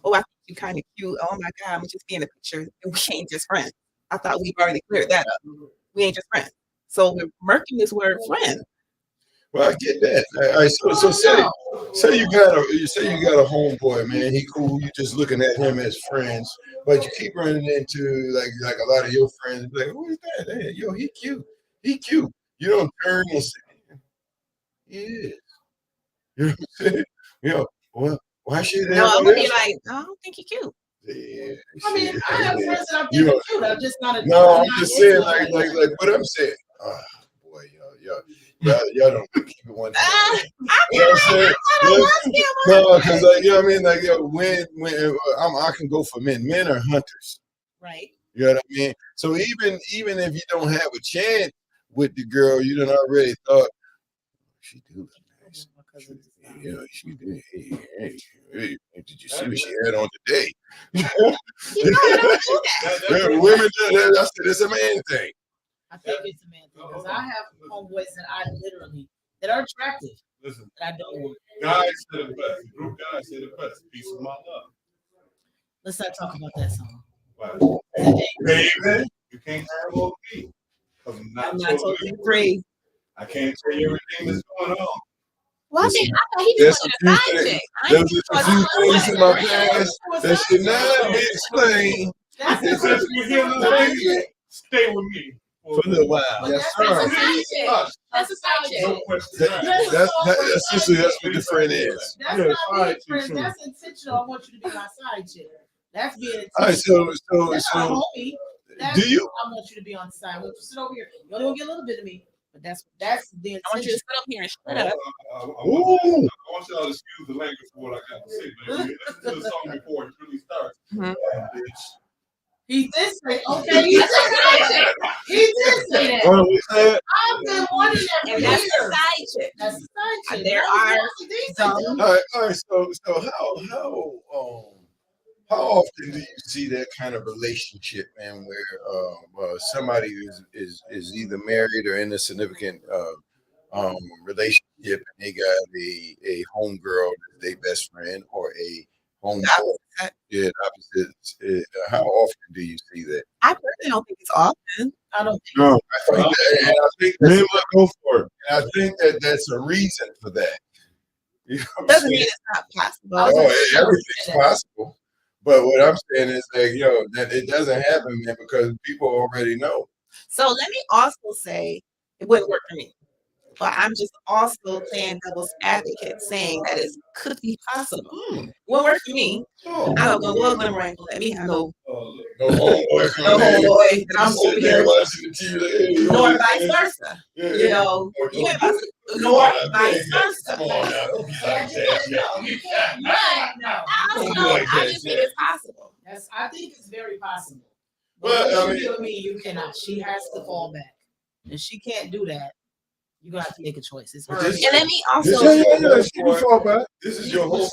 think you kind of cute. Oh my God, I'm just being a picture. And we ain't just friends. I thought we've already cleared that up. We ain't just friends. So we're marking this word friend. Well, I get that. All right, so say you got a homeboy, man. He cool. You just looking at him as friends, but you keep running into like a lot of your friends. Be like, who is that? Hey, yo, he cute. He cute. You don't turn and say, he is. You know what I'm saying? Yo, well, why should No, I'm gonna be like, no, I don't think he's cute. Yeah, I mean, I have friends that I'm thinking cute. I'm just not a. No, I'm just saying, like what I'm saying. Oh, boy, y'all don't keep it one. You know what I'm saying? No, because you know what I mean. Like, when I can go for men. Men are hunters, right? You know what I mean. So even if you don't have a chance with the girl, you done already thought she do look nice. She did. Hey, did you see what she had on today? Women do that. I said it's a man thing. I think it's a man thing because I have homeboys that are attractive. Listen, that I don't want. guys said it best. Group guys said it best. Peace of my love. Let's not talk about that song. Wow. Baby, you can't have all me. I'm not totally free. I can't tell you everything that's going on. Well, I mean, I thought he just wanted a side chick. There's a few things in my past that should not be explained. Stay with me for a little while. Yes, sir. That's a side chick. No question. That's essentially what the friend is. That's not being friends. That's intentional. I want you to be my side chick. That's being intentional. All right, so homie. Do you? I want you to be on the side. I want you to sit over here. You only want to get a little bit of me. But that's the intention. I want you to sit up here and shut up. I want y'all to excuse the language for what I got to say, but listen to the song before it really starts. He did say, okay, he did say that. I've been wanting that for years. That's the side chick. That's the side chick. There are some. All right. So how often do you see that kind of relationship, man, where somebody is either married or in a significant relationship and they got a homegirl that's their best friend or a homeboy? Yeah, opposite. How often do you see that? I personally don't think it's often. I don't think no. I think men would go for it. And I think that's a reason for that. You know doesn't mean it's not possible. Everything's possible. But what I'm saying is that it doesn't happen, man, because people already know. So let me also say it wouldn't work for me. But I'm just also playing devil's advocate, saying that it could be possible. Won't work for me. I don't know what gonna rank. Let me have no homeboy. And I'm over here. Nor vice versa. You know, nor vice versa. I just think it's possible. I think it's very possible. Well, I mean, you cannot. She has to fall back. If she can't do that, you're gonna have to make a choice. It's her. And let me also. She can fall back. This is your whole.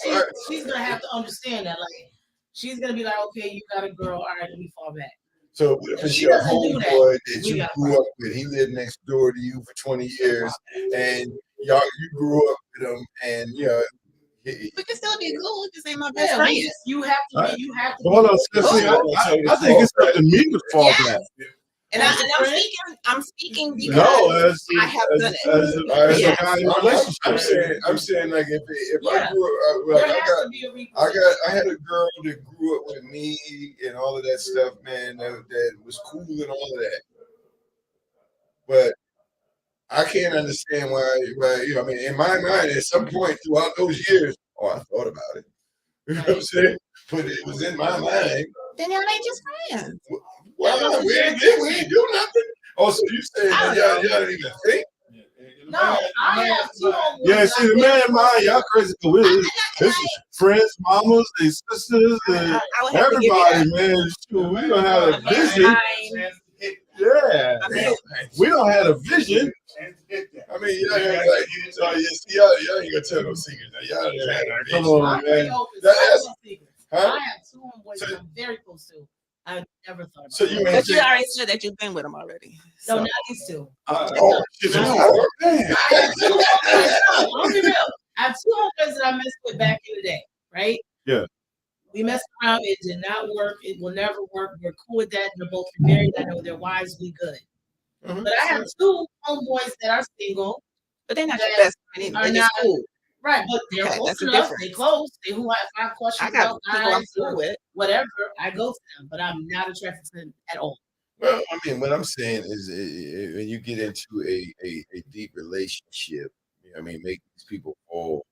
She's gonna have to understand that. Like, she's gonna be like, okay, you got a girl. All right, let me fall back. So if it's your homeboy that you grew up with, he lived next door to you for 20 years, and you grew up with him, and We can still be cool. Just ain't my best friend. friend. You have to be. You have to. Hold on, Stephanie. I think it's up to me to fall back. And I'm speaking because I have done it. As a guy in a relationship. I'm saying like if I grew up, I had a girl that grew up with me and all of that stuff, man. That was cool and all of that. But I can't understand why. I mean, in my mind, at some point throughout those years, I thought about it. You know what I'm saying? But it was in my mind. Then y'all ain't just friends. Well, we ain't do nothing. Oh, so you saying that y'all didn't even think? No, I have two homeboys. Yeah, see, the man in mind, y'all crazy. This is friends, mamas, they sisters, and everybody, man. Shoot, we don't have a vision. Yeah, we don't have a vision. I mean, y'all ain't gonna tell no secrets. Y'all come on, man. I have two homeboys that I'm very close to. I never thought about it. But you already said that you've been with them already. No, not these two. Man. I have two homeboys that I messed with back in the day, right? Yeah. We messed around. It did not work. It will never work. We're cool with that. They're both married. I know their wives. We good. But I have two homeboys that are single. But they're not your best friend. They're just cool. Right, but they're close enough. They close. They who if I have questions about guys or whatever, I go to them. But I'm not attracted to them at all. Well, I mean, what I'm saying is, when you get into a deep relationship, I mean, make these people fall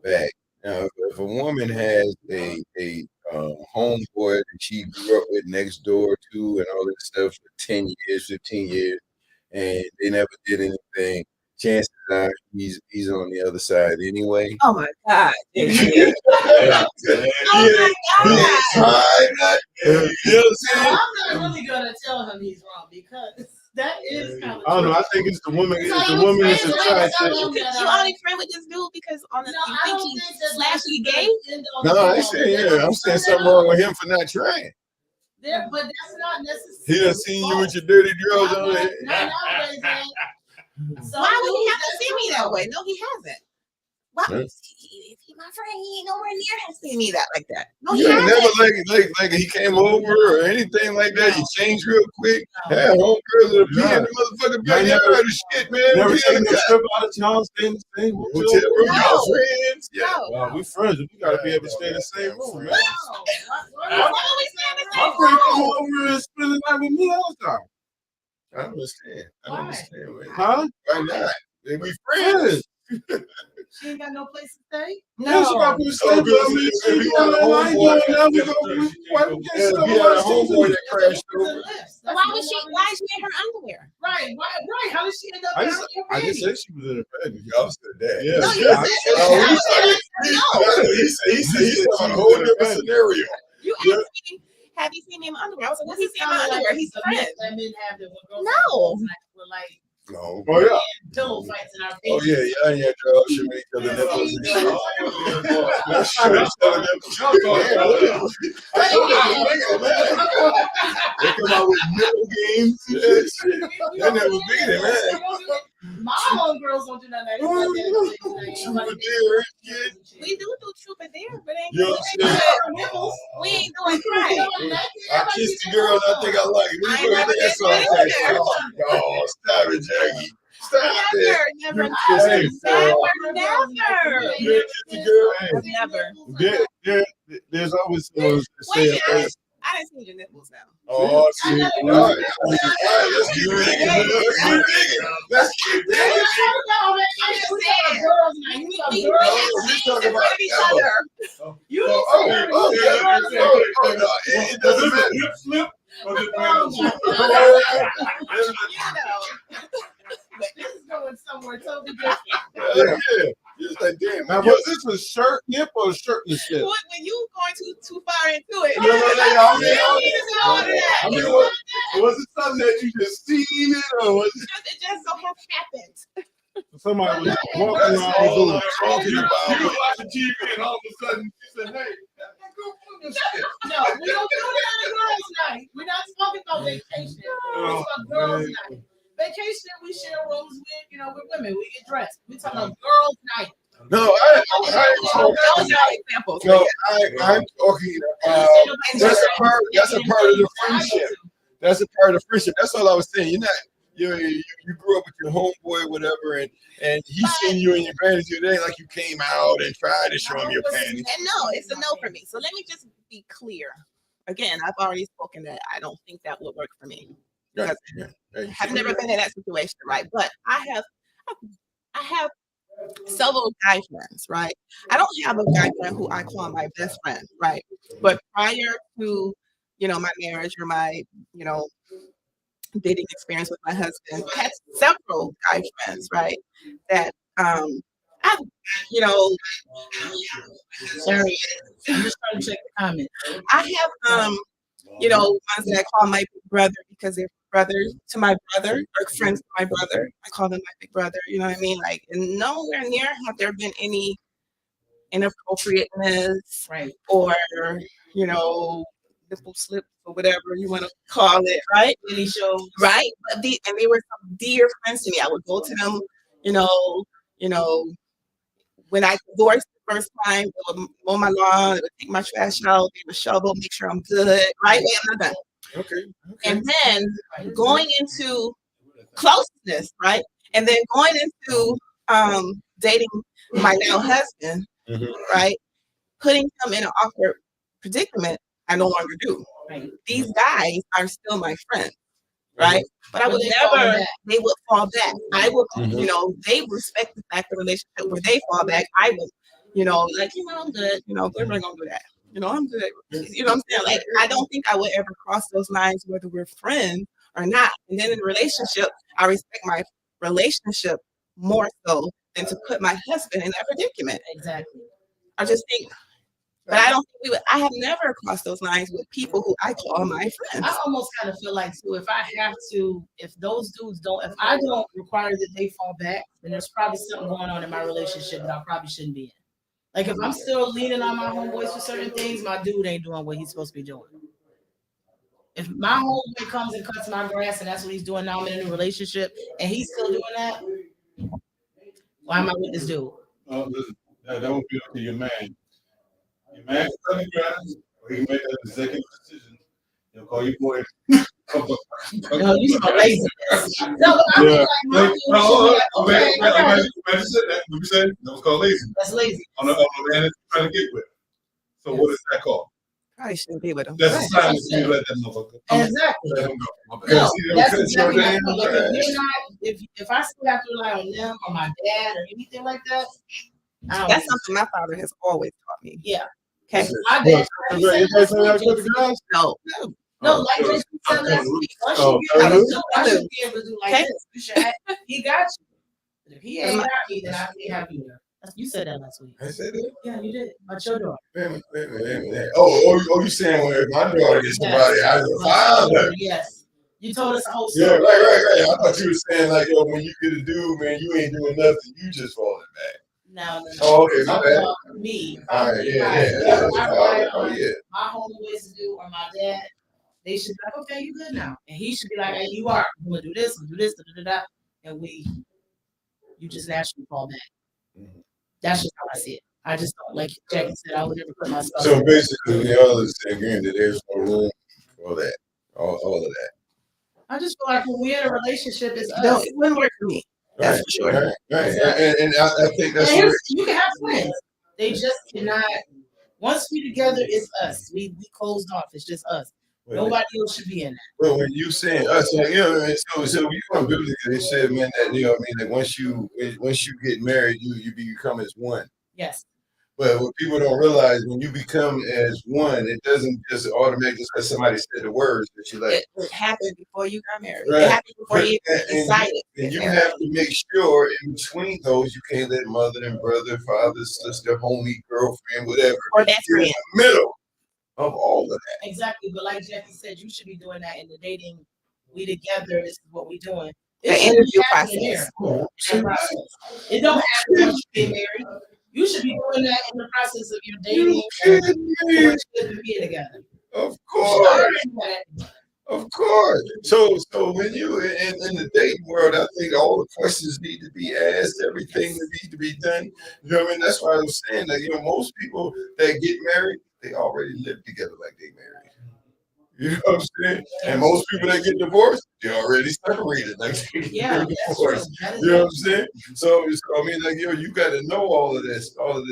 back. Now, if a woman has a homeboy that she grew up with next door to and all that stuff for 10 years, 15 years, and they never did anything, chances are he's on the other side anyway. Oh my God. Oh my God. I'm not really gonna tell him he's wrong because that is kind of. I don't know. I think it's the woman. It's the woman is attracted. You only friend with this dude because you think he's slashy gay? No, I ain't saying I'm saying something wrong with him for not trying. But that's not necessary. He done seen you with your dirty drawers on it. So why would he have to see me that way? No, he hasn't. Why? If he's my friend, he ain't nowhere near has seen me that like that. No, he hasn't. Never like he came over or anything like that. You changed real quick. Had homegirls that be in the motherfucking backyard and shit, man. Never taken a trip out of town, stay in the same hotel room. Y'all friends? Yeah. Well, we friends. We gotta be able to stay in the same room, man. Why would we stay in the My same friend room? come over and spend the night with me all the time. I understand. Huh? Why not? We friends. She ain't got no place to stay. No, she got to stay. But I mean, she got a homeboy now. We got a homeboy that crashed over. Why is she in her underwear? Right. How did she end up? I just said she was in her bed. Y'all said that. Yeah. No, you said He's on a whole different scenario. You asked me, have you seen me in my underwear? I was like, what's he seen in my underwear? He's a friend. No. No. Oh yeah. Pillow fights in our face. Oh yeah, y'all in your drawers should make each other nipples and shit. They come out with nipple games and shit. That never beat it, man. My homegirls don't do nothing like that. We do truth or dare, but ain't You know what I'm saying? we ain't doing right. I kissed the girl and I think I like it. I never did that. Oh, stop it, Jackie. Stop it. Never. You kissed the girl. Never. There's always someone to say a face. I didn't see your nipples now. Oh, see. All right, let's keep digging. Let's keep digging. We talking about each other. It doesn't matter. Flip. This is going somewhere totally different. Yeah. like, damn. Now, was this a shirt nip or a shirtless nip? When you going too far into it, I mean, was it something that you just seen it, or was it? it just so have happened. Somebody was walking around doing talking about. You was watching TV and all of a sudden she said, "Hey, No, we don't do that on a girls' night. We're not talking about vacation. We're talking girls' night. Vacation, we share rooms with, with women. We get dressed. We're talking about girls' night. No, I'm talking about that's a part of the friendship. That's a part of the friendship. That's all I was saying. You're not you grew up with your homeboy, whatever, and he seen you in your panties. It ain't like you came out and tried to show him your panties. And no, it's a no for me. So let me just be clear. Again, I've already spoken that I don't think that would work for me. Right. I've never been in that situation, right? But I have several guy friends, right? I don't have a guy friend who I call my best friend, right? But prior to, my marriage or my, dating experience with my husband, I had several guy friends, right? That, I've, Sorry, I'm just trying to check the comments. I have, ones that I call my big brother because they're brothers to my brother or friends to my brother. I call them my big brother. You know what I mean? Like, and nowhere near have there been any inappropriateness, right? Or nipple slip or whatever you want to call it, right? Any shows, right? But they were some dear friends to me. I would go to them, when I divorced the first time, they would mow my lawn, they would take my trash out, they would shovel, make sure I'm good, right? Wait, I'm not done. Okay. And then going into closeness, right? And then going into dating my now husband, right? Putting him in an awkward predicament, I no longer do. Right? These guys are still my friends, right? But I would never, they would fall back. I would, they respect the fact of the relationship where they fall back. I would, I'm good, we're not gonna do that. I'm good. You know what I'm saying? Like, I don't think I would ever cross those lines, whether we're friends or not. And then in a relationship, I respect my relationship more so than to put my husband in that predicament. Exactly. I just think, but I don't think I have never crossed those lines with people who I call my friends. I almost kind of feel like, too, if those dudes don't, if I don't require that they fall back, then there's probably something going on in my relationship that I probably shouldn't be in. Like, if I'm still leaning on my homeboys for certain things, my dude ain't doing what he's supposed to be doing. If my homeboy comes and cuts my grass and that's what he's doing now, I'm in a new relationship, and he's still doing that, why am I with this dude? That would be up to your man. Your man can cut the grass, or he can make that executive decision. He'll call you boy. No, you so lazy. No, but I mean, man said that. What you said? That was called lazy. That's lazy. On the man that's trying to get with. So what is that called? Probably shouldn't be with him. That's a sign that you let that motherfucker. Exactly. Let him go. No, that's exactly what I'm saying. If I still have to rely on them or my dad or anything like that, that's something my father has always taught me. Yeah. Okay. My dad. No, like they said last week. Once you be able to do like this, you should have, he got you. But if he ain't got me, then I can't have you. You said that last week. I said it? Yeah, you did. About your daughter. Oh, you saying when my daughter gets somebody as a father? Yes. You told us a whole story. Yeah, right. I thought you were saying like, when you get a dude, man, you ain't doing nothing. You just falling back. No. Oh, okay, my bad. Me. All right, yeah. My homeboys to do or my dad, they should be like, okay, you good now. And he should be like, hey, you are. I'm going to do this, and you just naturally fall back. Mm-hmm. That's just how I see it. I just don't, like Jackie said, I would never put myself. So basically, we all agree that there's no room for that, all of that. I just feel like when we're in a relationship, it's us. No, it wouldn't work for me. That's for sure. Right. And I think that's you can have friends. They just cannot. Once we together, it's us. We closed off. It's just us. Nobody else should be in that. Well, when you saying us, like, so you want biblically, they said, man, that that once you get married, you become as one. Yes. But what people don't realize, when you become as one, it doesn't just automatically just because somebody said the words that you like. It happened before you got married. Right. It happened before you decided. And you have to make sure in between those, you can't let mother and brother, father, sister, homie, girlfriend, whatever, or best in friend. the middle of all of that. Exactly. But like Jackie said, you should be doing that in the dating. We together. This is what we doing. The It should interview be happening process. there. That process. It don't happen once you get married. You should be doing that in the process of your dating. And be together. Of course. Of course. So when you in the dating world, I think all the questions need to be asked, everything that needs to be done. You know what I mean? That's why I was saying that, most people that get married, they already live together like they married. You know what I'm saying? And most people that get divorced, they already separated. Like Yeah, divorced. You know what I'm saying? So I mean, like, you got to know all of this stuff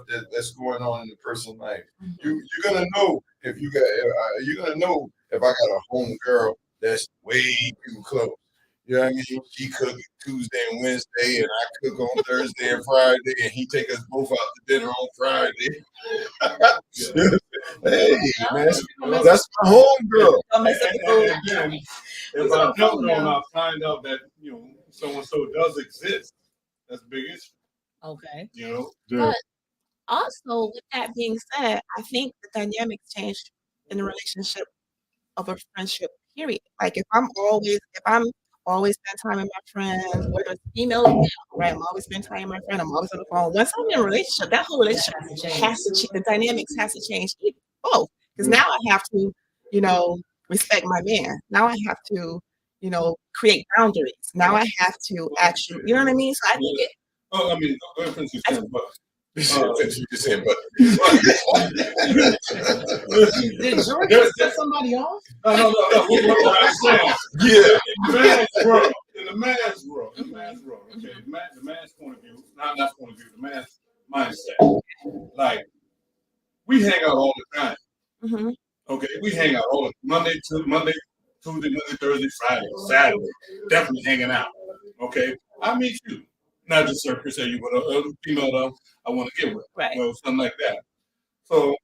that's going on in the person's life. You're gonna know if you're gonna know if I got a home girl that's way too close. You know what I mean? She cook Tuesday and Wednesday, and I cook on Thursday and Friday, and he take us both out to dinner on Friday. Hey, man, that's my home girl. And then, if I don't know and I find out that so and so does exist, that's a big issue. Okay. But also, with that being said, I think the dynamics changed in the relationship of a friendship. Period. Like if I'm always spend time with my friends, whether it's female or male, right? I'm always spend time with my friend. I'm always on the phone. Once I'm in a relationship, that whole relationship has to change. The dynamics has to change. Both, because now I have to, respect my man. Now I have to, create boundaries. Now I have to actually, you know what I mean? So I think it. Oh, I mean, go ahead and finish your sentence, but. You just saying, but. Did George set somebody off? No. What I'm saying. Yeah. In the man's world, okay, the man's point of view, not point of view, the man's mindset. Like, we hang out all the time. Mm-hmm. Okay, we hang out all the Monday, Tuesday, Thursday, Friday, Saturday. Definitely hanging out. Okay, I meet you. Not just per se, you, but a female that I want to get with. Right. Something like that. So,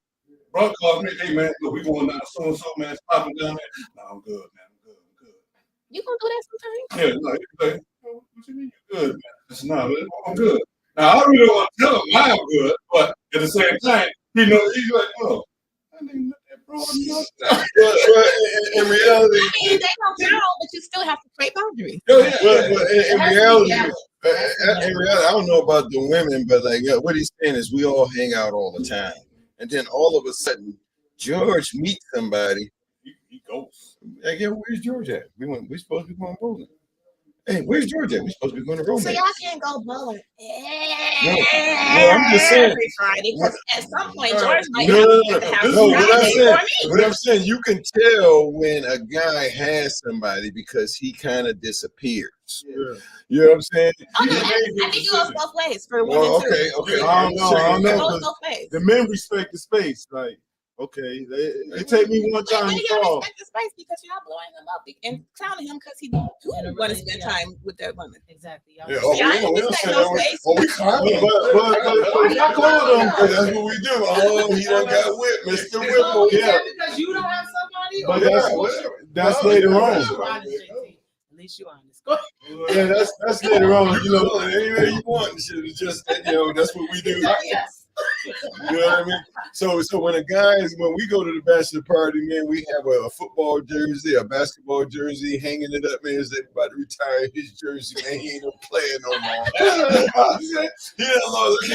brother calls me, hey man, look, we going down so and so, man, it's popping down there. No, I'm good, man. I'm good. You gonna do that sometime? Yeah, no, he's like, what you mean you good, man? I said, no, I'm good. Now I really don't want to tell him why I'm good, but at the same time, he's like, oh, I didn't let that bro in reality, I mean, they don't know, but you still have to create boundaries. In reality, I don't know about the women, but like what he's saying is we all hang out all the time, and then all of a sudden, George meets somebody. He goes. Like, yeah, where's George at? We supposed to be going bowling. Hey, where's George at? We supposed to be going to romance. So y'all can't go bowling. No, I'm just saying. Every Friday, because at some point George might have what I'm saying, you can tell when a guy has somebody because he kind of disappears. Yeah. You know what I'm saying? Oh, no, I think it goes both ways for women too. Okay. I don't know. It goes both ways. The men respect the space, like. Okay, they take me one time to call. Respect the space because y'all blowing him up and clowning him because he do want to spend time with that woman. Exactly. Yeah, we don't say that. We clown him. But I call him. That's what we do. Oh, he done got whipped, Mr. Whipple. Yeah. Because you don't have somebody? But that's later on. At least you're honest. Go ahead. Yeah, that's later on. Any way you want. It's just that's what we do. Yes. You know what I mean? So when we go to the bachelor party, man, we have a football jersey, a basketball jersey, hanging it up, man. Is about to retire his jersey, man. He ain't no player no more. He done lost.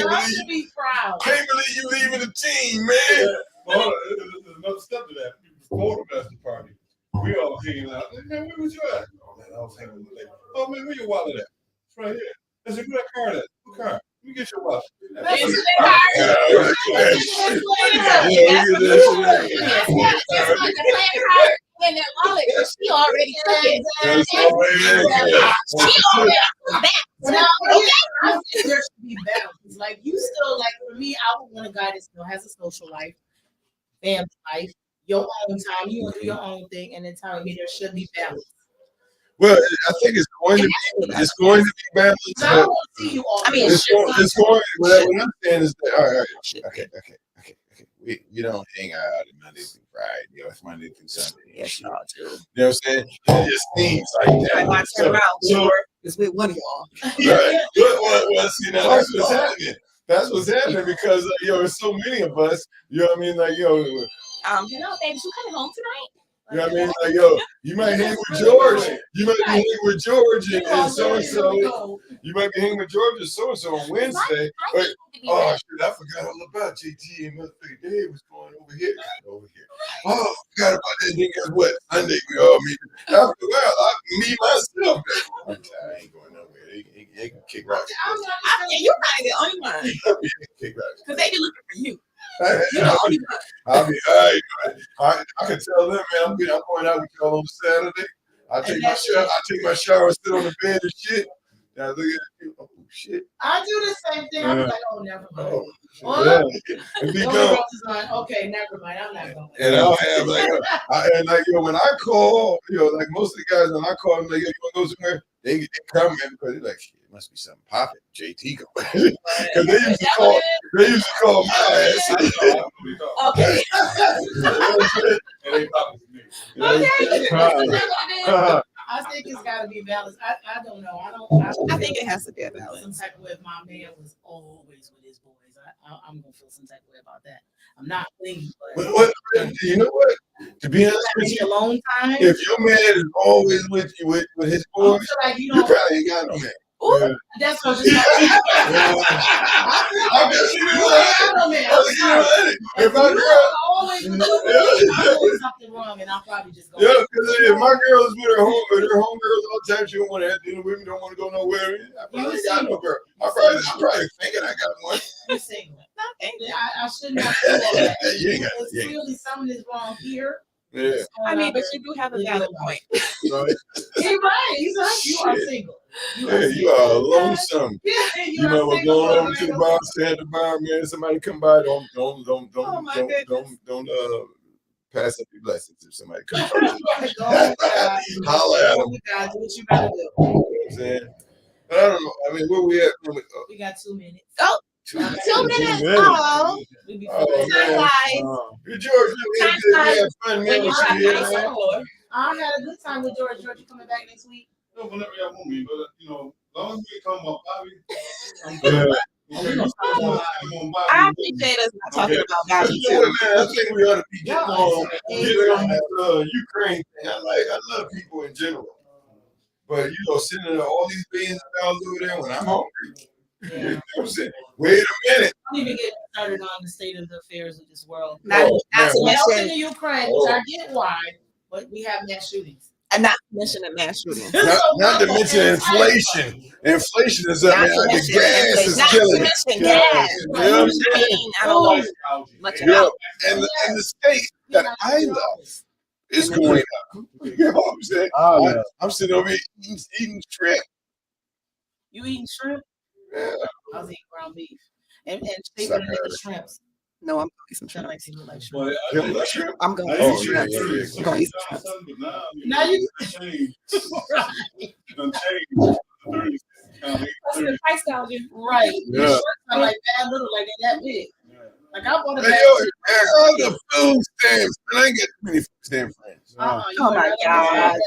Can't believe you leaving the team, man. Well, there's another step to that. Before the bachelor party, we all hanging out. Man, where was you at? Oh man, I was hanging with lady. Oh man, where your wallet at? It's right here. I said, where that card at? What card? Let me get your wallet. In that wallet, she already took it. There should be balance. Like you still, like for me, I would want a guy that still has a social life, family life, your own time. You want to do your own thing, and then telling me there should be balance. Well, I think it's going to be balanced. I don't want to see you all. I mean, It's going. What I'm saying is that all right. Okay. We don't hang out Monday through Friday. You know, it's Monday through Sunday. Yes, y'all do. You know what I'm saying? It just seems like that. I turn around. It's with one of y'all. Right. Well, see, now that's what's happening. That's what's happening because there's so many of us. You know what I mean? Like hello, baby, you coming home tonight? You know what I mean? Like, you might hang with George. You might be hanging with George and so-and-so. You might be hanging with George and so-and-so on Wednesday. But, oh, shit, I forgot all about JT and Mr. Dave was going over here. Oh, I forgot about that. Then guess what? Sunday, we all meet. After a while, I meet myself. I ain't going nowhere. They can kick rocks. You're probably the only one. Kick rocks. Because they be looking for you. I'll be all right. I can tell them, man, I'm going out with y'all on Saturday. I take my shower, sit on the bed and shit. Now look at you. Oh shit. I do the same thing. I'm like, oh, never mind. And be gone. Okay, never mind. I'm not going. And I'll have when I call, like most of the guys when I call them, like, you want to go somewhere? They come in because they're like, shit, it must be something popping. JT go because they used to call my ass. Okay. I think it's got to be balanced. I don't know. I think it has to be a balance. Some type of way. My man was always with his boys. I'm gonna feel some type of way about that. I'm not thinking. What? You know what? To be honest with you, alone time. If your man is always with you with his boys, like you probably ain't got no man. Ooh, that's what I'm If my girl always with something wrong, and I'll probably just go. Yeah, because if my girl is with her homegirls all the time, she don't want to have dinner with me, don't want to go nowhere. I probably ain't got no girl. I'm probably thinking I got one. You're single. I shouldn't have to do that. You ain't got it. Clearly something is wrong here. Yeah. I mean, but you do have a valid point. Right. He's right. He's right. You are single. You are lonesome. You know what's going over to the bar, stay at the bar, man. Somebody come by, don't pass up your blessings if somebody comes by. Holla at them. You gotta do what you gotta do. You know what I'm saying? But I don't know. I mean, where we at? We got 2 minutes. Oh. 2 minutes. Oh, George, we had fun, man. I had a good time with George. George, you coming back next week? No, whenever y'all want me, but as long as we come up, Bobby, I'm good. I appreciate us not talking about Bobby too. I think we ought to be getting on this Ukraine thing. I love people in general, but sending all these billions of dollars over there when I'm hungry. You know what I'm saying? Wait a minute. Don't even get started on the state of the affairs of this world. Not to mention in the Ukraine, which I get why, but we have mass shootings. And not to mention a mass shooting. Not to mention inflation. Inflation is up, man. The gas is killing. Not to mention gas. You know what I'm saying? I don't know much about it. And the state that I love is going up. You know what I'm saying? I'm sitting over here eating shrimp. You eating shrimp? Yeah. I was eating ground beef. And shaping the shrimps. No, I'm going to eat some shrimp. I'm going to eat shrimp. I'm going to eat some shrimp. Now you change. the price gouging. Right. Yeah. The shrimps are like that little, like they're that big. Like I bought a bag. All the food stamps. And I ain't get many food stamp friends. Oh my God.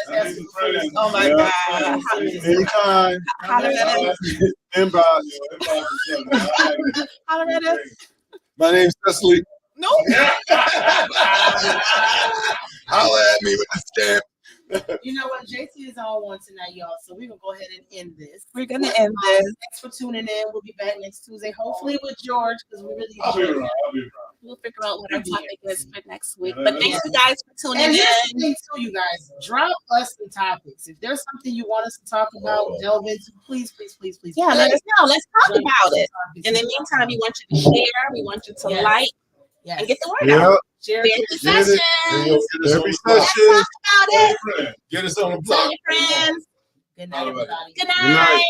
Oh my God. Anytime. Holler at us. Inbox. Holler at us. My name's Cecily. No. Holla at me with the stamp. You know what? JT is on one tonight, y'all. So we're gonna go ahead and end this. We're gonna end this. Thanks for tuning in. We'll be back next Tuesday, hopefully with George, because we really I'll be around. We'll figure out what our topic is for next week. But thanks you guys for tuning and in. And thing too, you guys, drop us some topics. If there's something you want us to talk about, delve into, please. Yeah, let us know. Let's talk about it. In the meantime, we want you to share. We want you to like and get the word out. Share sessions. Every session. Let's talk about it. Get us on the Tell block. your friends. Good night, everybody. Good night.